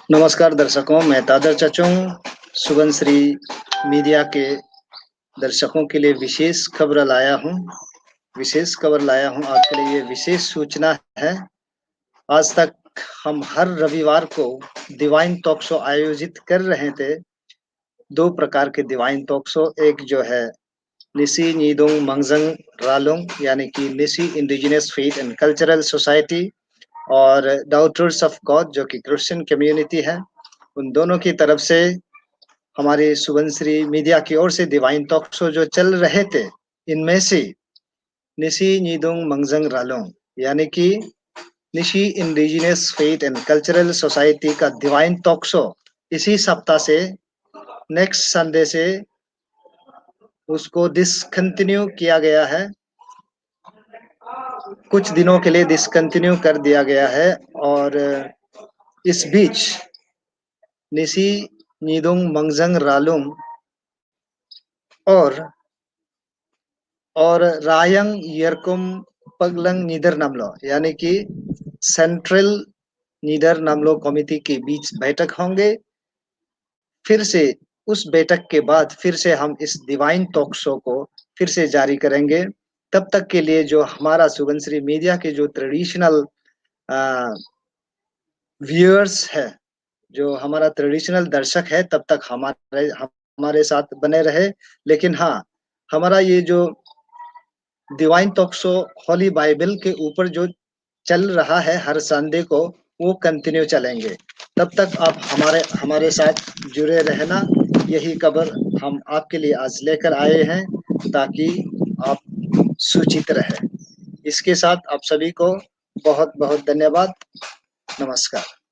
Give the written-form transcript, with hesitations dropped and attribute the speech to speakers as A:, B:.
A: नमस्कार दर्शकों, मैं तादर चचों सुबनश्री मीडिया के दर्शकों के लिए विशेष खबर लाया हूँ आपके लिए। ये विशेष सूचना है। आज तक हम हर रविवार को डिवाइन टॉक शो आयोजित कर रहे थे। 2 प्रकार के डिवाइन टॉक शो, एक जो है निसी नीदोंग मंगजंग रालोंग यानी कि Nyishi indigenous faith and cultural society और डाउटर्स ऑफ गॉड जो कि क्रिश्चियन कम्युनिटी है। उन दोनों की तरफ से हमारे सुबनश्री मीडिया की ओर से डिवाइन टॉक शो जो चल रहे थे, इनमें से निशी नीदोंग मंगजंग रालोंग यानी कि Nishi indigenous faith and cultural society का डिवाइन टॉक शो इसी सप्ताह से, नेक्स्ट संडे से उसको डिसकंटिन्यू किया गया है। कुछ दिनों के लिए डिसकंटिन्यू कर दिया गया है और इस बीच निशी नीदोंग मंगजंग रालोंग और रायंग यरकुम पगलंग नीदर नमलो यानी कि सेंट्रल नीदर नमलो कमिटी के बीच बैठक होंगे। फिर से उस बैठक के बाद फिर से हम इस डिवाइन टॉक शो को फिर से जारी करेंगे। तब तक के लिए जो हमारा सुबनश्री मीडिया के जो ट्रेडिशनल व्यूअर्स है, जो हमारा ट्रेडिशनल दर्शक है, तब तक हमारे साथ बने रहे। लेकिन हाँ, हमारा ये जो divine talk show Holi Bible के ऊपर जो चल रहा है हर संडे को, वो कंटिन्यू चलेंगे। तब तक आप हमारे साथ जुड़े रहना। यही खबर हम आपके लिए आज लेकर आए हैं ताकि आप सूचित रहे। इसके साथ आप सभी को बहुत बहुत धन्यवाद। नमस्कार।